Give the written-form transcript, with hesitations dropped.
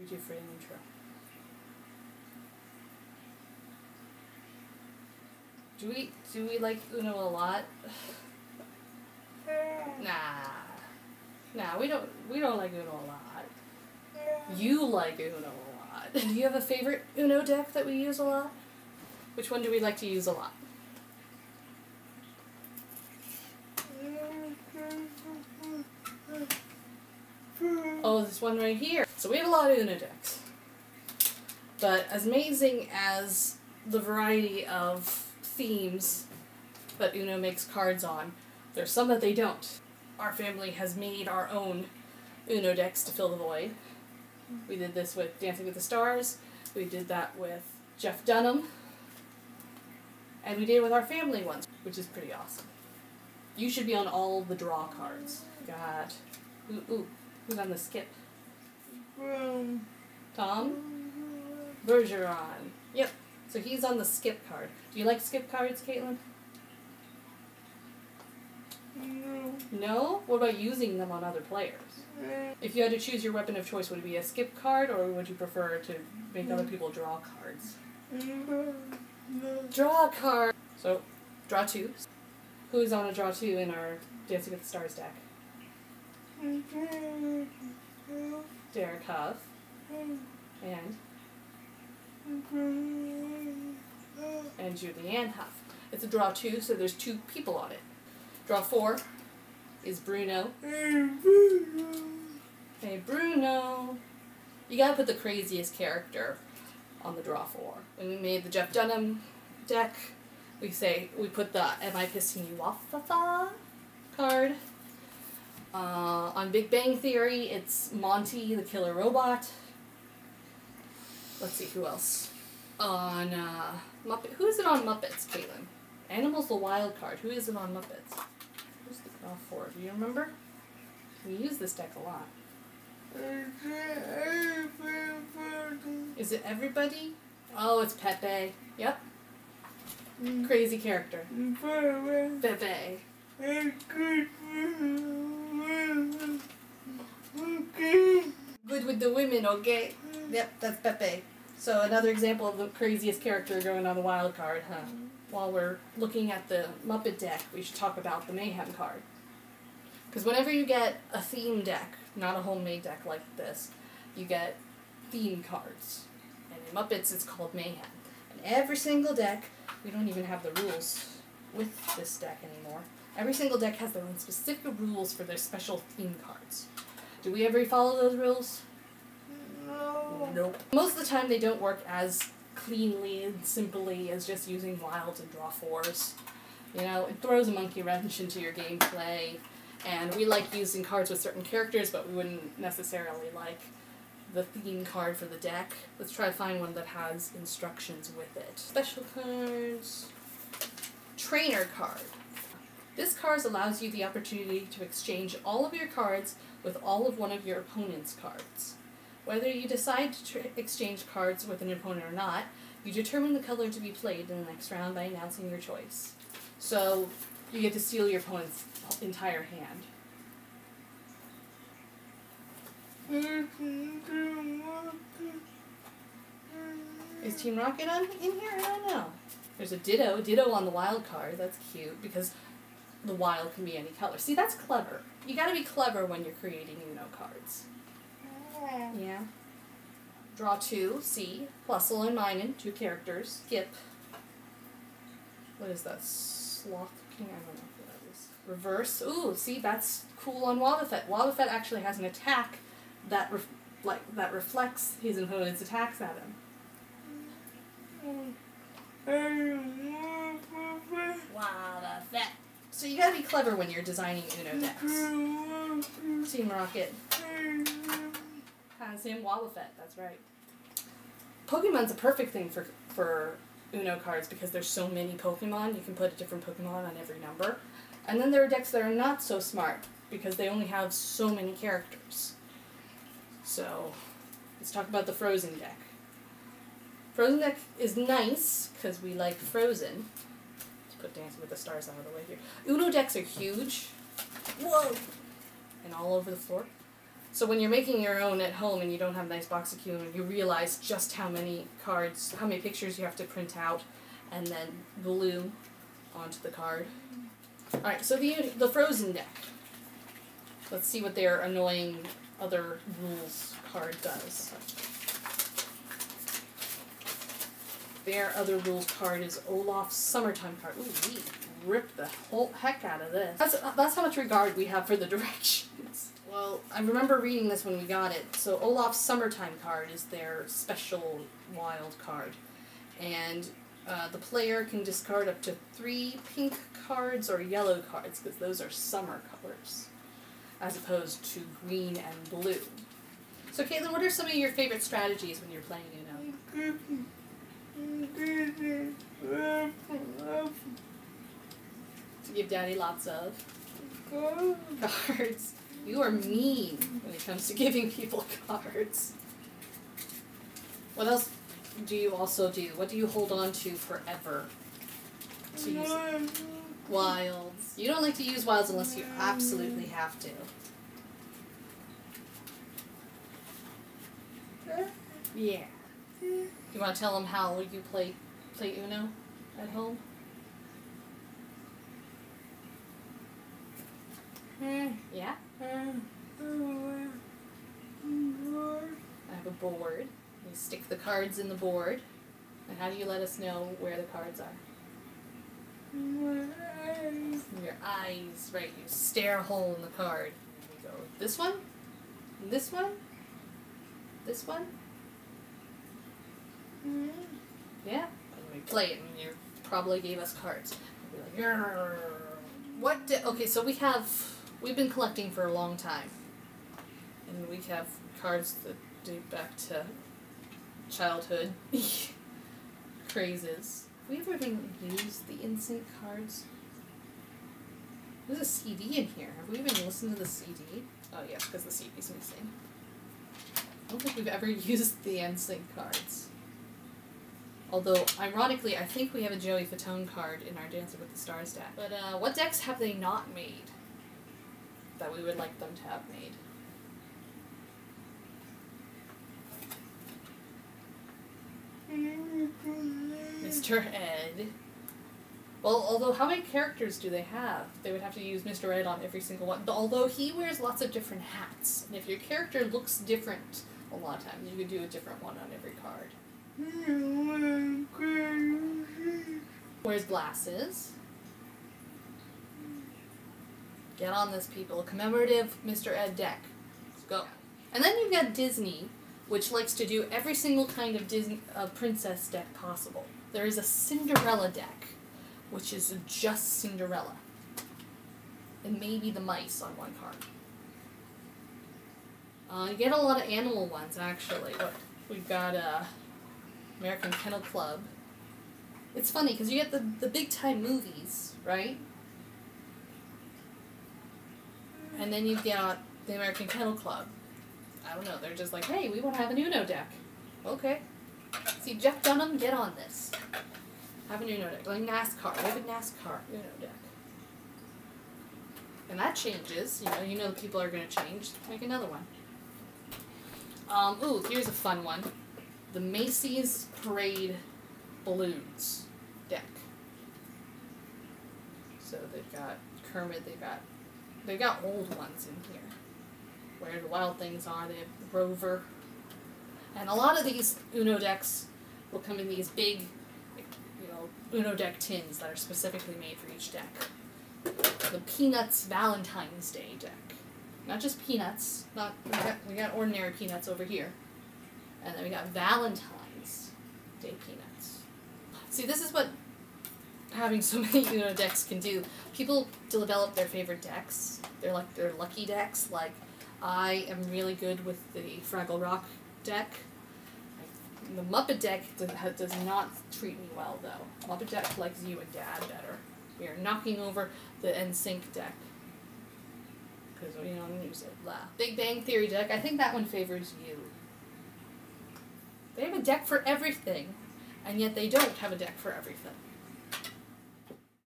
We do for an intro. Do we like Uno a lot? Nah, we don't like Uno a lot. You like Uno a lot. Do you have a favorite Uno deck that we use a lot? Which one do we like to use a lot? Oh, this one right here. So we have a lot of Uno decks. But as amazing as the variety of themes that Uno makes cards on, there's some that they don't. Our family has made our own Uno decks to fill the void. We did this with Dancing with the Stars, we did that with Jeff Dunham, and we did it with our family ones, which is pretty awesome. You should be on all the draw cards. God. Who's on the skip? Tom? Bergeron. Yep. So he's on the skip card. Do you like skip cards, Caitlin? No. No? What about using them on other players? If you had to choose your weapon of choice, would it be a skip card, or would you prefer to make other people draw cards? Draw a card! So, draw two. Who's on a draw two in our Dancing with the Stars deck? Derek Huff. And Julianne Huff. It's a draw two, so there's two people on it. Draw four is Bruno. Hey Bruno! You gotta put the craziest character on the draw four. When we made the Jeff Dunham deck, we put the Am I Pissing You Off card. On Big Bang Theory, it's Monty, the killer robot. Let's see, who else? On Muppet. Who is it on Muppets, Caitlin? Animals the wild card. Who is it on Muppets? Who's the draw for? Do you remember? We use this deck a lot. Is it everybody? Oh, it's Pepe. Yep. Crazy character. Pepe. Good with the women, okay? Yep, that's Pepe. So another example of the craziest character going on the wild card, huh? While we're looking at the Muppet deck, we should talk about the Mayhem card. Because whenever you get a theme deck, not a homemade deck like this, you get theme cards. And in Muppets, it's called Mayhem. And every single deck, we don't even have the rules with this deck anymore. Every single deck has their own specific rules for their special theme cards. Do we ever follow those rules? No. Nope. Most of the time they don't work as cleanly and simply as just using wilds and draw fours. You know, it throws a monkey wrench into your gameplay, and we like using cards with certain characters, but we wouldn't necessarily like the theme card for the deck. Let's try to find one that has instructions with it. Special cards. Trainer card. This card allows you the opportunity to exchange all of your cards with all of one of your opponent's cards. Whether you decide to exchange cards with an opponent or not, you determine the color to be played in the next round by announcing your choice. So, you get to steal your opponent's entire hand. Is Team Rocket in here? I don't know. There's a Ditto on the wild card. That's cute, because the wild can be any color. See, that's clever. You gotta be clever when you're creating Uno cards. Yeah. Draw two, C. Plusle and Minun, two characters. Skip. What is that? Sloth King? I don't know what that is. Reverse. Ooh, see, that's cool on Wobbuffet. Wobbuffet actually has an attack that reflects his opponent's attacks at him. Wobbuffet. So you gotta be clever when you're designing Uno decks. Team Rocket has him Wobbuffet, that's right. Pokemon's a perfect thing for Uno cards because there's so many Pokemon. You can put a different Pokemon on every number. And then there are decks that are not so smart because they only have so many characters. So, let's talk about the Frozen deck. Frozen deck is nice because we like Frozen. Let's put Dancing with the Stars out of the way here. Uno decks are huge. Whoa! And all over the floor. So when you're making your own at home and you don't have a nice box of Uno, you realize just how many cards, how many pictures you have to print out and then glue onto the card. Alright, so the Frozen deck. Let's see what their annoying other rules card does. Their other rules card is Olaf's Summertime card. Ooh, we ripped the whole heck out of this. That's how much regard we have for the directions. Well, I remember reading this when we got it. So Olaf's Summertime card is their special wild card. And the player can discard up to 3 pink cards or yellow cards, because those are summer colors, as opposed to green and blue. So Caitlin, what are some of your favorite strategies when you're playing Uno? To give Daddy lots of cards. You are mean when it comes to giving people cards. What else do you also do? What do you hold on to forever? To use wilds. You don't like to use wilds unless you absolutely have to. Yeah. You want to tell them how you play Uno at home? Yeah? I have a board. You stick the cards in the board. And how do you let us know where the cards are? Your eyes, right. You stare a hole in the card. You go, this one? This one? This one? Yeah? And we play it, and you probably gave us cards. We'll be like, "Grrr." Okay, so we've been collecting for a long time. And we have cards that date back to childhood crazes. Have we ever even used the NSYNC cards? There's a CD in here. Have we even listened to the CD? Oh yes, because the CD's missing. I don't think we've ever used the NSYNC cards. Although, ironically, I think we have a Joey Fatone card in our Dancing with the Stars deck. But what decks have they not made that we would like them to have made? Mr. Ed. Well, although how many characters do they have? They would have to use Mr. Ed on every single one. Although he wears lots of different hats. And if your character looks different a lot of times, you could do a different one on every card. Wears glasses. Get on this, people. A commemorative Mr. Ed deck. Let's go. And then you've got Disney, which likes to do every single kind of Disney princess deck possible. There is a Cinderella deck, which is just Cinderella. And maybe the mice on one card. You get a lot of animal ones, actually. Look, we've got American Kennel Club. It's funny, because you get the big-time movies, right? And then you've got the American Kennel Club. I don't know, they're just like, hey, we want to have an Uno deck. Okay. See, Jeff Dunham, get on this. Have an Uno deck. Like NASCAR. We have a NASCAR Uno deck. And that changes. You know the people are going to change. Make another one. Ooh, here's a fun one. The Macy's Parade Balloons deck. So they've got Kermit, they've got old ones in here. Where the Wild Things Are, they have Rover. And a lot of these Uno decks will come in these big, Uno deck tins that are specifically made for each deck. The Peanuts Valentine's Day deck. Not just peanuts, we got ordinary peanuts over here. And then we got Valentine's Day peanuts. See, this is what having so many Uno decks can do. People develop their favorite decks. They're like their lucky decks. Like, I am really good with the Fraggle Rock deck. The Muppet deck does not treat me well, though. Muppet deck likes you and Dad better. We are knocking over the NSYNC deck. Because we don't use it. Blah. Big Bang Theory deck, I think that one favors you. They have a deck for everything, and yet they don't have a deck for everything.